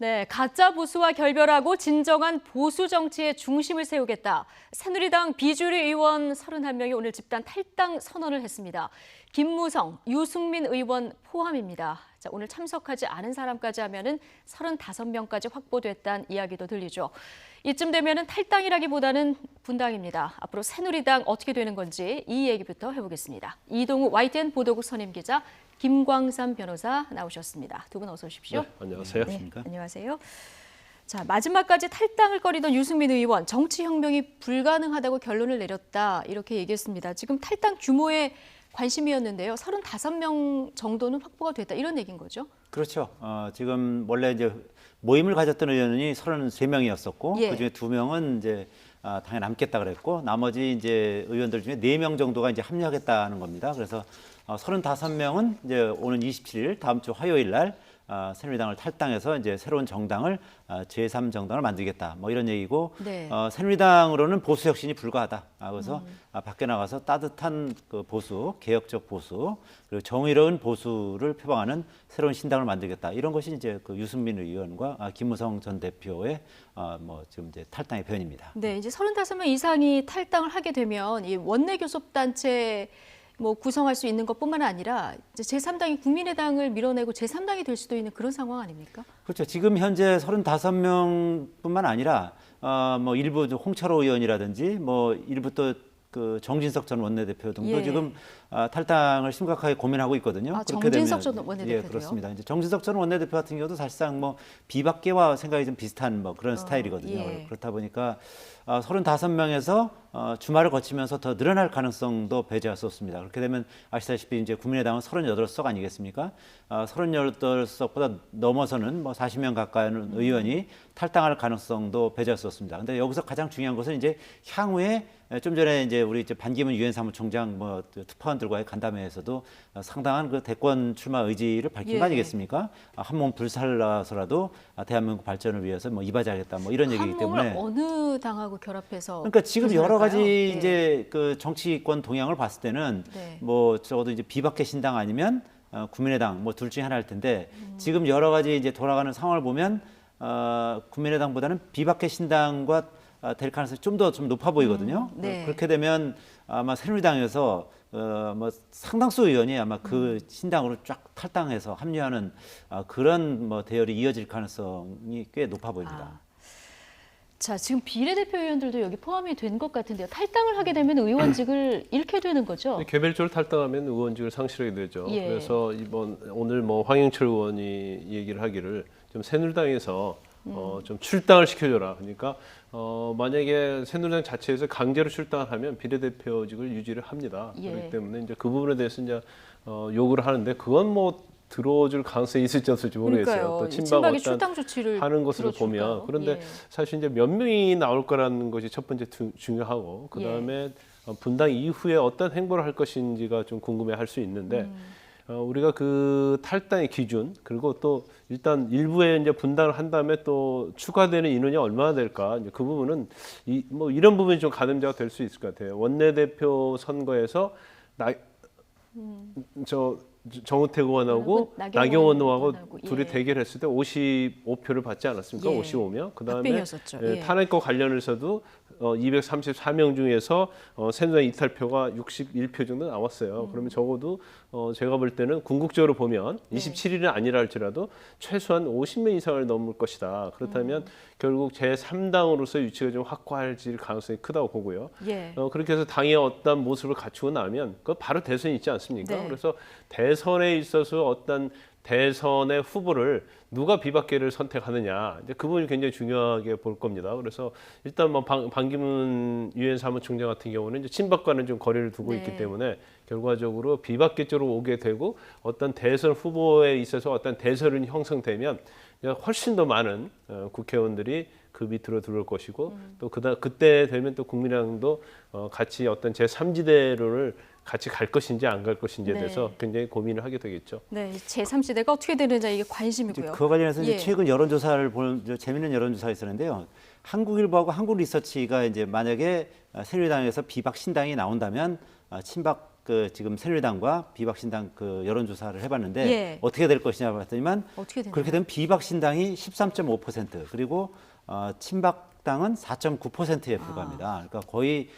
네, 가짜 보수와 결별하고 진정한 보수 정치의 중심을 세우겠다. 새누리당 비주류 의원 31명이 오늘 집단 탈당 선언을 했습니다. 김무성, 유승민 의원 포함입니다. 자, 오늘 참석하지 않은 사람까지 하면은 35명까지 확보됐다는 이야기도 들리죠. 이쯤 되면은 탈당이라기보다는 분당입니다. 앞으로 새누리당 어떻게 되는 건지 이 얘기부터 해보겠습니다. 이동우 YTN 보도국 선임기자, 김광삼 변호사 나오셨습니다. 두 분 어서 오십시오. 네, 안녕하세요. 네, 안녕하세요. 자, 마지막까지 탈당을 꺼리던 유승민 의원, 정치혁명이 불가능하다고 결론을 내렸다 이렇게 얘기했습니다. 지금 탈당 규모에 관심이었는데요. 35명 정도는 확보가 됐다 이런 얘기인 거죠? 그렇죠. 지금 원래 이제 모임을 가졌던 의원이 33명이었었고 예. 그중에 2명은 이제 당연히 남겠다 그랬고 나머지 이제 의원들 중에 4명 정도가 이제 합류하겠다는 겁니다. 그래서 35명은 이제 오는 27일 다음 주 화요일 날 새누리당을 탈당해서 이제 새로운 정당을 제3정당을 만들겠다. 뭐 이런 얘기고 네. 새누리당으로는 보수 혁신이 불가하다. 그래서 밖에 나가서 따뜻한 그 보수, 개혁적 보수, 그리고 정의로운 보수를 표방하는 새로운 신당을 만들겠다. 이런 것이 이제 그 유승민 의원과 김무성 전 대표의 뭐 지금 이제 탈당의 표현입니다. 네, 이제 35명 이상이 탈당을 하게 되면 이 원내 교섭단체 뭐 구성할 수 있는 것뿐만 아니라 이제 제3당이 국민의당을 밀어내고 제3당이 될 수도 있는 그런 상황 아닙니까? 그렇죠. 지금 현재 35명뿐만 아니라 뭐 일부 홍철호 의원이라든지 뭐 일부 또 그 정진석 전 원내대표 등도 예. 지금 탈당을 심각하게 고민하고 있거든요. 그렇게 정진석 되면, 전 원내대표도요? 예, 그렇습니다. 이제 정진석 전 원내대표 같은 경우도 사실상 뭐 비박계와 생각이 좀 비슷한 뭐 그런 스타일이거든요. 예. 그렇다 보니까 35명에서 주말을 거치면서 더 늘어날 가능성도 배제할 수 없습니다. 그렇게 되면 아시다시피 이제 국민의당은 38석 아니겠습니까? 38석보다 넘어서는 뭐 40명 가까이는 의원이 탈당할 가능성도 배제할 수 없습니다. 근데 여기서 가장 중요한 것은 이제 향후에 좀 전에 이제 우리 이제 반기문 유엔 사무총장 뭐 특파원들과의 간담회에서도 상당한 그 대권 출마 의지를 밝힌 예. 거 아니겠습니까? 한몸 불살라서라도 대한민국 발전을 위해서 뭐 이바지하겠다 뭐 이런 얘기이기 때문에. 한 몸을 어느 당하고 결합해서 그러니까 지금 여러 가지 구성할까요? 이제 그 정치권 동향을 봤을 때는 네. 뭐 적어도 이제 비박계 신당 아니면 국민의당 뭐 둘 중에 하나일 텐데 지금 여러 가지 이제 돌아가는 상황을 보면 국민의당보다는 비박계 신당과 될 가능성이 좀 더 좀 높아 보이거든요. 네. 그렇게 되면 아마 새누리당에서 뭐 상당수 의원이 아마 그 신당으로 쫙 탈당해서 합류하는 그런 뭐 대열이 이어질 가능성이 꽤 높아 보입니다. 자, 지금 비례대표 의원들도 여기 포함이 된 것 같은데요. 탈당을 하게 되면 의원직을 잃게 되는 거죠? 개별적으로 탈당하면 의원직을 상실하게 되죠. 예. 그래서 오늘 뭐 황영철 의원이 얘기를 하기를 좀 새누리당에서 좀 출당을 시켜줘라. 그러니까 만약에 새누리당 자체에서 강제로 출당을 하면 비례대표직을 유지를 합니다. 예. 그렇기 때문에 이제 그 부분에 대해서 이제 요구를 하는데 그건 뭐 들어줄 가능성이 있을지 없을지 모르겠어요. 그러니까요. 또 친박이 출당 조치를 하는 것으로 들어줄까요? 보면 그런데 예. 사실 이제 몇 명이 나올 거라는 것이 첫 번째 중요하고 그 다음에 분당 이후에 어떤 행보를 할 것인지가 좀 궁금해할 수 있는데 우리가 그 탈당의 기준 그리고 또 일단 일부에 이제 분당을 한 다음에 또 추가되는 인원이 얼마나 될까 이제 그 부분은 뭐 이런 부분이 좀 가늠자가 될 수 있을 것 같아요. 원내대표 선거에서 정우택 의원하고 나경원 의원하고 둘이 대결했을 때 55표를 받지 않았습니까? 예. 55명. 그다음에 박빙이었었죠. 예. 탄핵과 관련해서도 234명 중에서 새누리당 이탈표가 61표 정도 나왔어요. 그러면 적어도 제가 볼 때는 궁극적으로 보면 27일은 아니라 할지라도 최소한 50명 이상을 넘을 것이다. 그렇다면 결국 제3당으로서 위치가 좀 확고해질 가능성이 크다고 보고요. 예. 그렇게 해서 당의 어떤 모습을 갖추고 나면 그 바로 대선이 있지 않습니까? 네. 그래서 대선에 있어서 어떤 대선의 후보를 누가 비박계를 선택하느냐 이제 그 부분이 굉장히 중요하게 볼 겁니다. 그래서 일단 뭐 반기문 유엔 사무총장 같은 경우는 이제 친박과는 좀 거리를 두고 네. 있기 때문에 결과적으로 비박계 쪽으로 오게 되고 어떤 대선 후보에 있어서 어떤 대선이 형성되면 훨씬 더 많은 국회의원들이 그 밑으로 들어올 것이고 또 그때 되면 또 국민의당도 같이 어떤 제3지대로를 같이 갈 것인지 안 갈 것인지에 대해서 굉장히 고민을 하게 되겠죠. 네, 제3지대가 어떻게 되느냐 이게 관심이고요. 그와 관련해서 이제 예. 최근 여론조사를 보는 재미있는 여론조사가 있었는데요. 한국일보하고 한국리서치가 이제 만약에 새누리당에서 비박 신당이 나온다면 친박 그 지금 새누리당과 비박신당 그 여론조사를 해봤는데 예. 어떻게 될 것이냐 봤더니만 어떻게 되나요? 그렇게 되면 비박신당이 13.5% 그리고 친박당은 4.9%에 불과합니다. 그러니까 거의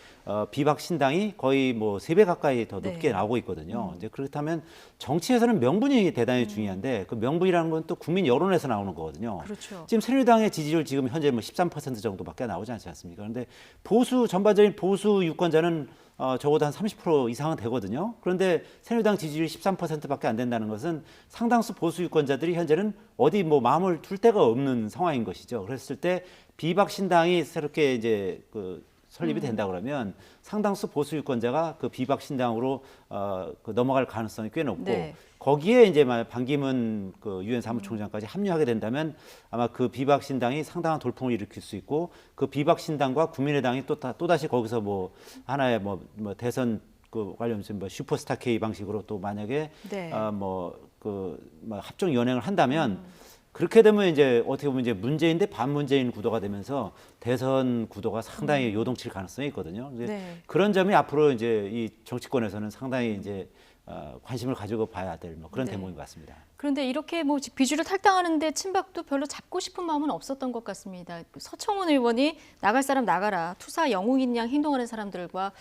비박신당이 거의 뭐 3배 가까이 더 높게 네. 나오고 있거든요. 이제 그렇다면 정치에서는 명분이 대단히 중요한데 그 명분이라는 건 또 국민 여론에서 나오는 거거든요. 그렇죠. 지금 새누리당의 지지율 지금 현재 뭐 13% 정도밖에 나오지 않지 않습니까? 그런데 보수 전반적인 보수 유권자는 적어도 한 30% 이상은 되거든요. 그런데 새누리당 지지율이 13%밖에 안 된다는 것은 상당수 보수 유권자들이 현재는 어디 뭐 마음을 둘 데가 없는 상황인 것이죠. 그랬을 때 비박신당이 새롭게 이제 그 설립이 된다 그러면 상당수 보수 유권자가 그 비박신당으로 그 넘어갈 가능성이 꽤 높고 네. 거기에 이제 반기문 그 유엔 사무총장까지 합류하게 된다면 아마 그 비박신당이 상당한 돌풍을 일으킬 수 있고 그 비박신당과 국민의당이 또 다시 거기서 뭐 하나의 뭐 대선 그 관련해서 뭐 슈퍼스타 K 방식으로 또 만약에 네. 합종 연행을 한다면 그렇게 되면 이제 어떻게 보면 이제 문재인 대 반문재인 구도가 되면서 대선 구도가 상당히 요동칠 가능성이 있거든요. 네. 그런 점이 앞으로 이제 이 정치권에서는 상당히 이제 관심을 가지고 봐야 될 뭐 그런 네. 대목인 것 같습니다. 그런데 이렇게 뭐 비주를 탈당하는데 친박도 별로 잡고 싶은 마음은 없었던 것 같습니다. 서청원 의원이 나갈 사람 나가라, 투사 영웅인 양 행동하는 사람들과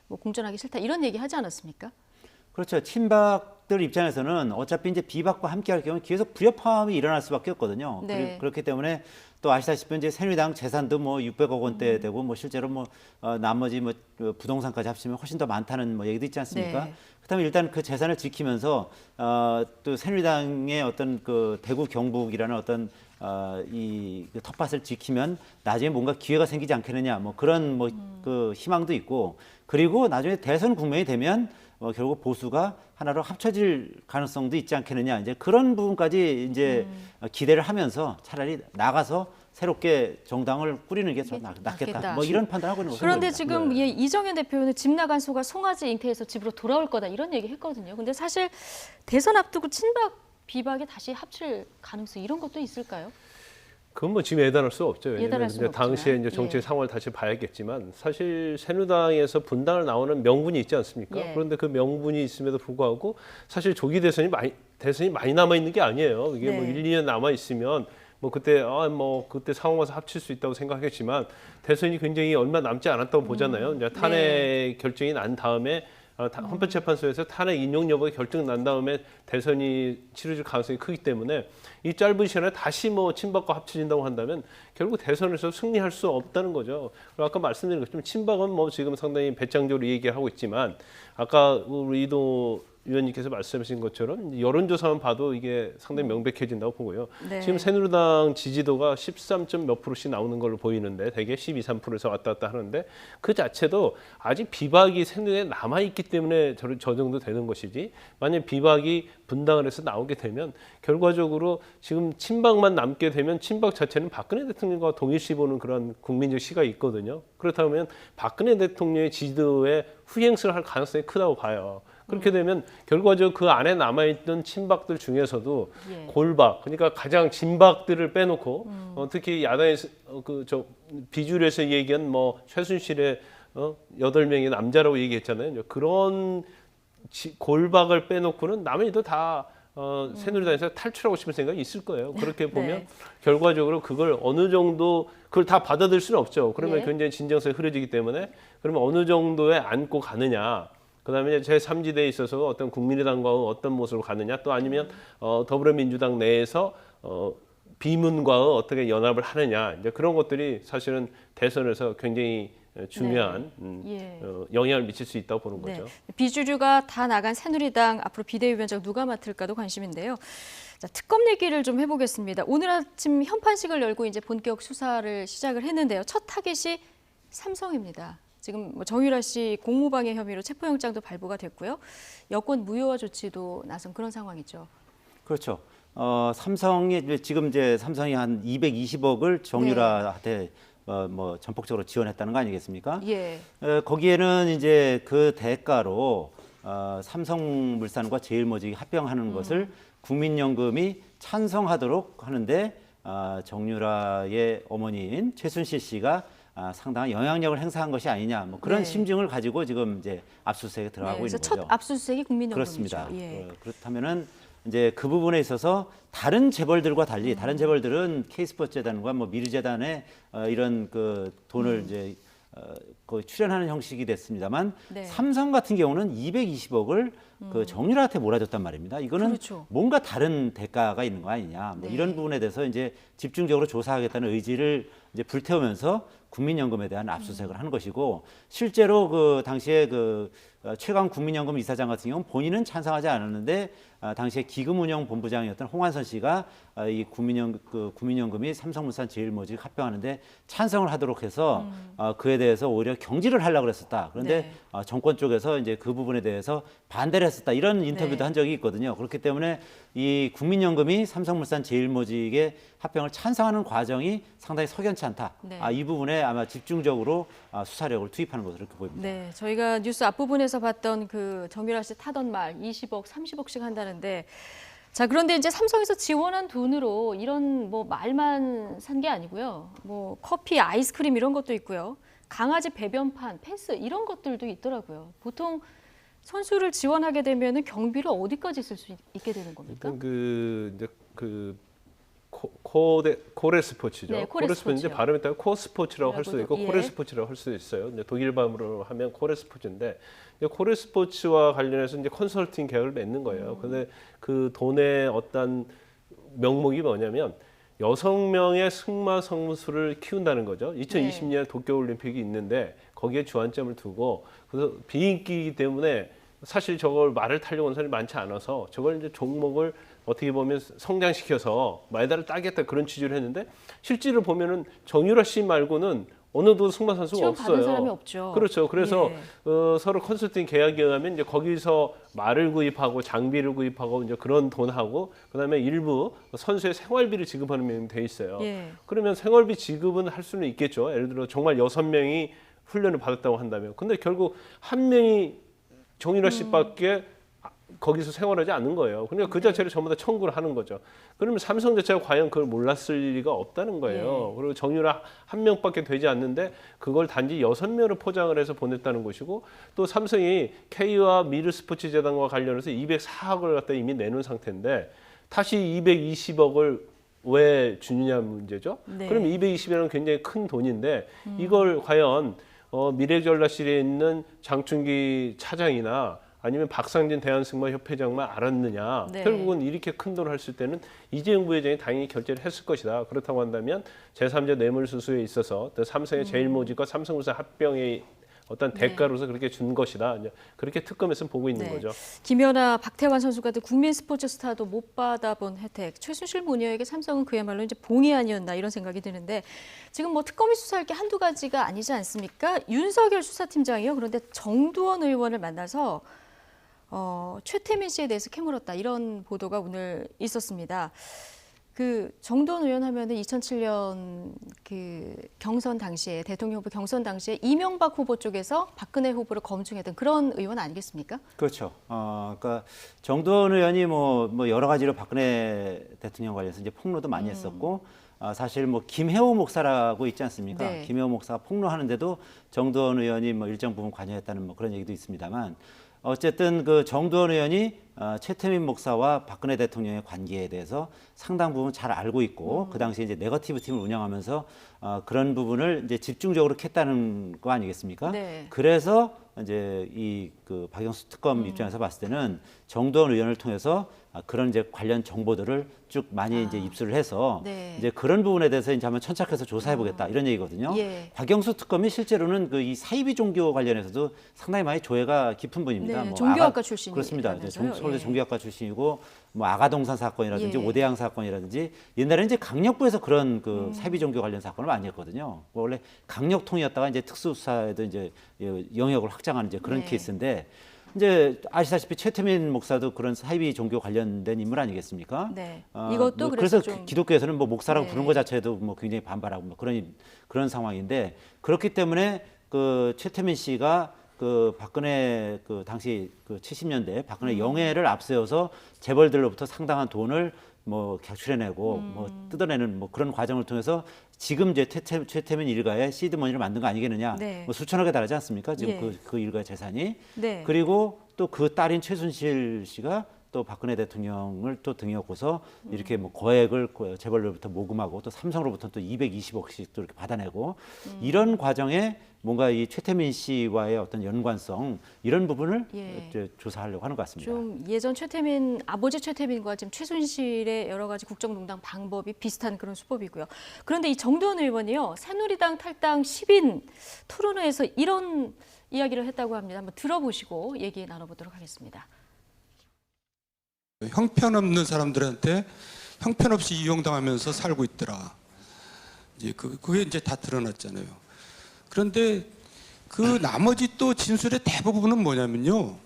뭐 공존하기 싫다 이런 얘기 하지 않았습니까? 그렇죠. 친박들 입장에서는 어차피 이제 비박과 함께할 경우 계속 불협화음이 일어날 수밖에 없거든요. 네. 그렇기 때문에 또 아시다시피 이제 새누리당 재산도 뭐 600억 원대 되고 뭐 실제로 뭐 나머지 뭐 부동산까지 합치면 훨씬 더 많다는 뭐 얘기도 있지 않습니까? 네. 그다음에 일단 그 재산을 지키면서 또 새누리당의 어떤 그 대구 경북이라는 어떤 이 텃밭을 지키면 나중에 뭔가 기회가 생기지 않겠느냐 뭐 그런 뭐 그 희망도 있고 그리고 나중에 대선 국면이 되면 결국 보수가 하나로 합쳐질 가능성도 있지 않겠느냐 이제 그런 부분까지 이제 기대를 하면서 차라리 나가서 새롭게 정당을 꾸리는 게 좀 낫겠다. 낫겠다. 뭐 이런 판단하고 있는 거죠. 그런데 지금 예, 이정현 대표는 집 나간 소가 송아지 잉태해서 집으로 돌아올 거다 이런 얘기 했거든요. 근데 사실 대선 앞두고 친박 비박이 다시 합칠 가능성 이런 것도 있을까요? 그건 뭐 지금 예단할 수 없죠. 예단할 왜냐하면 수는 이제 당시에 없지만. 이제 정치 예. 상황을 다시 봐야겠지만 사실 새누리당에서 분당을 나오는 명분이 있지 않습니까? 예. 그런데 그 명분이 있음에도 불구하고 사실 조기 대선이 많이 남아 있는 게 아니에요. 이게 뭐 네. 1, 2년 남아 있으면 뭐 그때 그때 상황 와서 합칠 수 있다고 생각했지만 대선이 굉장히 얼마 남지 않았다고 보잖아요. 이제 탄핵 네. 결정이 난 다음에 헌법재판소에서 탄핵 인용 여부가 결정 난 다음에 대선이 치러질 가능성이 크기 때문에 이 짧은 시간에 다시 뭐 친박과 합쳐진다고 한다면 결국 대선에서 승리할 수 없다는 거죠. 그리고 아까 말씀드린 것처럼 친박은 뭐 지금 상당히 배짱적으로 얘기하고 있지만 아까 우리 이도 위원님께서 말씀하신 것처럼 여론조사만 봐도 이게 상당히 명백해진다고 보고요. 네. 지금 새누리당 지지도가 13점 몇 %씩 나오는 걸로 보이는데 대개 12, 3%에서 왔다 갔다 하는데 그 자체도 아직 비박이 새누리에 남아있기 때문에 저 정도 되는 것이지 만약 비박이 분당을 해서 나오게 되면 결과적으로 지금 친박만 남게 되면 친박 자체는 박근혜 대통령과 동일시 보는 그런 국민적 시각이 있거든요. 그렇다면 박근혜 대통령의 지지도에 후행스를 할 가능성이 크다고 봐요. 그렇게 되면 결과적으로 그 안에 남아있던 친박들 중에서도 예. 골박, 그러니까 가장 진박들을 빼놓고 특히 야당에서 비주류에서 얘기한 뭐 최순실의 8명의 남자라고 얘기했잖아요. 그런 골박을 빼놓고는 나머지도 다 새누리당에서 탈출하고 싶은 생각이 있을 거예요. 그렇게 보면 네. 결과적으로 그걸 어느 정도 그걸 다 받아들일 수는 없죠. 그러면 예. 굉장히 진정성이 흐려지기 때문에 그러면 어느 정도에 안고 가느냐. 그다음에 제3지대에 있어서 어떤 국민의당과 어떤 모습으로 가느냐 또 아니면 더불어민주당 내에서 비문과 어떻게 연합을 하느냐 이제 그런 것들이 사실은 대선에서 굉장히 중요한 예. 영향을 미칠 수 있다고 보는 네. 거죠. 비주류가 다 나간 새누리당 앞으로 비대위원장 누가 맡을까도 관심인데요. 자, 특검 얘기를 좀 해보겠습니다. 오늘 아침 현판식을 열고 이제 본격 수사를 시작을 했는데요. 첫 타겟이 삼성입니다. 지금 뭐 정유라 씨 공무방해 혐의로 체포영장도 발부가 됐고요. 여권 무효화 조치도 나선 그런 상황이죠. 그렇죠. 삼성이 지금 이제 삼성이 한 220억을 정유라한테 뭐 전폭적으로 지원했다는 거 아니겠습니까? 예. 거기에는 이제 그 대가로 삼성물산과 제일모직이 합병하는 것을 국민연금이 찬성하도록 하는데 정유라의 어머니인 최순실 씨가 상당한 영향력을 행사한 것이 아니냐 뭐 그런 네. 심증을 가지고 지금 이제 압수수색에 들어가고 그래서 있는 첫 거죠. 압수수색이 국민연금이죠. 그렇습니다. 예. 그렇다면은 이제 그 부분에 있어서 다른 재벌들과 달리 다른 재벌들은 K스포츠재단과 뭐 미르재단에 이런 그 돈을 이제 거의 출연하는 형식이 됐습니다만 네. 삼성 같은 경우는 220억을 그 정유라한테 몰아줬단 말입니다. 이거는 그렇죠. 뭔가 다른 대가가 있는 거 아니냐. 뭐 네. 이런 부분에 대해서 이제 집중적으로 조사하겠다는 의지를 이제 불태우면서 국민연금에 대한 압수수색을 하는 것이고 실제로 그 당시에 그 최강 국민연금 이사장 같은 경우는 본인은 찬성하지 않았는데 당시에 기금운용본부장이었던 홍한선 씨가 이 국민연금이 삼성물산 제일모직 합병하는데 찬성을 하도록 해서 그에 대해서 오히려 경질을 하려고 그랬었다. 그런데 네. 정권 쪽에서 이제 그 부분에 대해서 반대를 했었다. 이런 인터뷰도 네. 한 적이 있거든요. 그렇기 때문에 이 국민연금이 삼성물산 제일모직의 합병을 찬성하는 과정이 상당히 석연치 않다. 네. 이 부분에 아마 집중적으로 수사력을 투입하는 것으로 이렇게 보입니다. 네, 저희가 뉴스 앞부분에서 봤던 그 정유라 씨 타던 말 20억, 30억씩 한다는데 자, 그런데 이제 삼성에서 지원한 돈으로 이런 뭐 말만 산 게 아니고요. 뭐 커피, 아이스크림 이런 것도 있고요. 강아지 배변판, 펜스 이런 것들도 있더라고요. 보통 선수를 지원하게 되면은 경비를 어디까지 쓸 수 있게 되는 겁니까? 일단 그 이제 코레 스포츠죠. 네, 코레 코레 스포츠 이제 스포츠요. 발음에 따라 코 스포츠라고 할 수도 있고 예. 코레 스포츠라고 할 수도 있어요. 이제 독일 발음으로 하면 코레 스포츠인데 이제 코레 스포츠와 관련해서 이제 컨설팅 계약을 맺는 거예요. 근데 그 돈의 어떤 명목이 뭐냐면 6명의 승마 선수를 키운다는 거죠. 2020년 도쿄올림픽이 있는데 거기에 주안점을 두고 그래서 비인기이기 때문에 사실 저걸 말을 타려고 하는 사람이 많지 않아서 저걸 이제 종목을 어떻게 보면 성장시켜서 메달을 따겠다 그런 취지를 했는데 실제로 보면은 정유라 씨 말고는 어느도 승마 선수가 지원 없어요. 받은 사람이 없죠. 그렇죠. 그래서 예. 서로 컨설팅 계약에 의하면 이제 거기서 말을 구입하고 장비를 구입하고 이제 그런 돈하고 그다음에 일부 선수의 생활비를 지급하는 돼 있어요. 예. 그러면 생활비 지급은 할 수는 있겠죠. 예를 들어 정말 6명이 훈련을 받았다고 한다면. 근데 결국 한 명이 정유라 씨밖에 거기서 생활하지 않는 거예요. 그러니까 그 자체를 전부 다 청구를 하는 거죠. 그러면 삼성 자체가 과연 그걸 몰랐을 리가 없다는 거예요. 그리고 정유라 한 명밖에 되지 않는데 그걸 단지 6명을 포장을 해서 보냈다는 것이고 또 삼성이 K와 미르스포츠재단과 관련해서 204억을 갖다 이미 내놓은 상태인데 다시 220억을 왜 주느냐 문제죠. 네. 그럼 220이라는 굉장히 큰 돈인데 이걸 과연 미래전략실에 있는 장충기 차장이나 아니면 박상진 대한승마협회장만 알았느냐. 네. 결국은 이렇게 큰 돈을 했을 때는 이재용 부회장이 당연히 결제를 했을 것이다. 그렇다고 한다면 제3자 뇌물수수에 있어서 삼성의 제일모직과 삼성물산 합병의 어떤 대가로서 그렇게 준 것이다. 이제 그렇게 특검에서는 보고 있는 네. 거죠. 김연아, 박태환 선수 같은 국민 스포츠 스타도 못 받아본 혜택. 최순실 모녀에게 삼성은 그야말로 이제 봉이 아니었나 이런 생각이 드는데 지금 뭐 특검이 수사할 게 한두 가지가 아니지 않습니까? 윤석열 수사팀장이요. 그런데 정두원 의원을 만나서 최태민 씨에 대해서 캐물었다 이런 보도가 오늘 있었습니다. 그 정두원 의원 하면은 2007년 그 경선 당시에 대통령 후보 경선 당시에 이명박 후보 쪽에서 박근혜 후보를 검증했던 그런 의원 아니겠습니까? 그렇죠. 그러니까 정두원 의원이 뭐 여러 가지로 박근혜 대통령 관련해서 이제 폭로도 많이 했었고 사실 뭐 김혜호 목사라고 있지 않습니까? 네. 김혜호 목사가 폭로하는데도 정두원 의원이 뭐 일정 부분 관여했다는 뭐 그런 얘기도 있습니다만 어쨌든 그 정두원 의원이 최태민 목사와 박근혜 대통령의 관계에 대해서 상당 부분 잘 알고 있고 그 당시에 이제 네거티브 팀을 운영하면서 그런 부분을 이제 집중적으로 캤다는 거 아니겠습니까? 네. 그래서 이제 이 그 박영수 특검 입장에서 봤을 때는 정두원 의원을 통해서 그런 이제 관련 정보들을 쭉 많이 이제 입수를 해서 네. 이제 그런 부분에 대해서 이제 한번 천착해서 조사해 보겠다 이런 얘기거든요. 예. 박영수 특검이 실제로는 그 이 사이비 종교 관련해서도 상당히 많이 조예가 깊은 분입니다. 네, 뭐 종교학과 출신이라면서요. 그렇습니다. 이제 서울대 예. 종교학과 출신이고 뭐 아가동산 사건이라든지 예. 오대양 사건이라든지 옛날에 이제 강력부에서 그런 그 사이비 종교 관련 사건을 많이 했거든요. 뭐 원래 강력통이었다가 이제 특수수사에도 이제 영역을 확장하는 이제 그런 네. 케이스인데 이제 아시다시피 최태민 목사도 그런 사이비 종교 관련된 인물 아니겠습니까? 네. 이것도 뭐 그래서 그래서 좀 기독교에서는 뭐 목사라고 네. 부르는 것 자체도 뭐 굉장히 반발하고 뭐 그런 상황인데 그렇기 때문에 그 최태민 씨가 그 박근혜 그 당시 그 70년대 박근혜 영해를 앞세워서 재벌들로부터 상당한 돈을 뭐 객출해내고 뭐 뜯어내는 뭐 그런 과정을 통해서 지금 이제 최태민 일가의 시드머니를 만든 거 아니겠느냐. 네. 뭐 수천억에 달하지 않습니까? 지금 예. 그 일가의 재산이. 네. 그리고 또 그 딸인 최순실 씨가 또 박근혜 대통령을 또 등에업고서 이렇게 뭐 거액을 재벌로부터 모금하고 또 삼성으로부터 또 220억씩 또 이렇게 받아내고 이런 과정에 뭔가 이 최태민 씨와의 어떤 연관성 이런 부분을 예. 이제 조사하려고 하는 것 같습니다. 좀 예전 최태민 아버지 최태민과 지금 최순실의 여러 가지 국정농단 방법이 비슷한 그런 수법이고요. 그런데 이 정두원 의원이요 새누리당 탈당 10인 토론회에서 이런 이야기를 했다고 합니다. 한번 들어보시고 얘기 나눠보도록 하겠습니다. 형편없는 사람들한테 형편없이 이용당하면서 살고 있더라. 이제 그게 이제 다 드러났잖아요. 그런데 그 나머지 또 진술의 대부분은 뭐냐면요.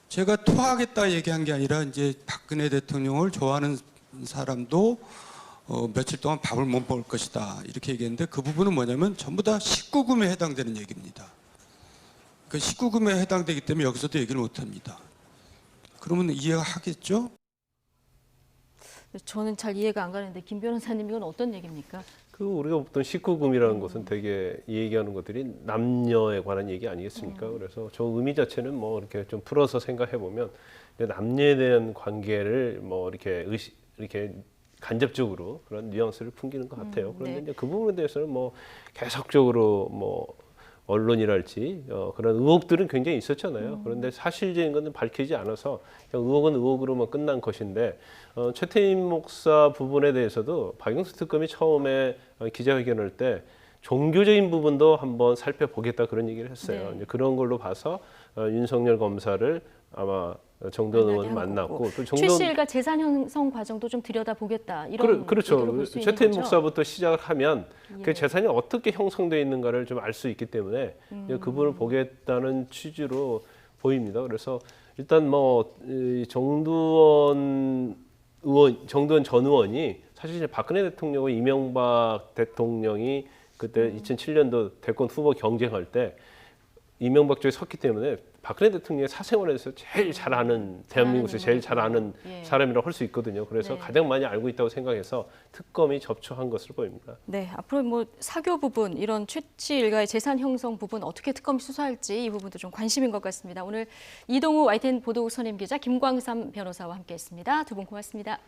제가 토하겠다 얘기한 게 아니라 이제 박근혜 대통령을 좋아하는 사람도 며칠 동안 밥을 못 먹을 것이다. 이렇게 얘기했는데 그 부분은 뭐냐면 전부 다 19금에 해당되는 얘기입니다. 그 19금에 해당되기 때문에 여기서도 얘기를 못 합니다. 그러면 이해가 하겠죠? 저는 잘 이해가 안 가는데 김 변호사님 이건 어떤 얘기입니까? 그 우리가 보통 19금이라는 것은 되게 얘기하는 것들이 남녀에 관한 얘기 아니겠습니까? 그래서 저 의미 자체는 뭐 이렇게 좀 풀어서 생각해 보면 남녀에 대한 관계를 뭐 이렇게 간접적으로 그런 뉘앙스를 풍기는 것 같아요. 그런데 네. 이제 그 부분에 대해서는 뭐 계속적으로 뭐 언론이랄지 그런 의혹들은 굉장히 있었잖아요. 그런데 사실적인 것은 밝히지 않아서 그냥 의혹은 의혹으로만 끝난 것인데 최태민 목사 부분에 대해서도 박영수 특검이 처음에 기자회견할 때 종교적인 부분도 한번 살펴보겠다 그런 얘기를 했어요. 네. 이제 그런 걸로 봐서 윤석열 검사를 아마 정도원 의원을 만났고 또 최 씨가 재산 형성 과정도 좀 들여다보겠다 이런 그렇죠. 얘기로 볼수 있는 최태민 거죠? 목사부터 시작을 하면 예. 그 재산이 어떻게 형성되어 있는가를 좀 알 수 있기 때문에 그분을 보겠다는 취지로 보입니다. 그래서 일단 뭐 정두원 전 의원이 사실 이제 박근혜 대통령과 이명박 대통령이 그때 2007년도 대권 후보 경쟁할 때 이명박 쪽에 섰기 때문에 박근혜 대통령의 사생활에서 제일 잘 아는 대한민국에서 제일 잘 아는 예. 사람이라고 할 수 있거든요. 그래서 네. 가장 많이 알고 있다고 생각해서 특검이 접촉한 것으로 보입니다. 네, 앞으로 뭐 사교 부분 이런 최 씨 일가의 재산 형성 부분 어떻게 특검이 수사할지 이 부분도 좀 관심인 것 같습니다. 오늘 이동우 YTN 보도국 선임 기자 김광삼 변호사와 함께했습니다. 두 분 고맙습니다.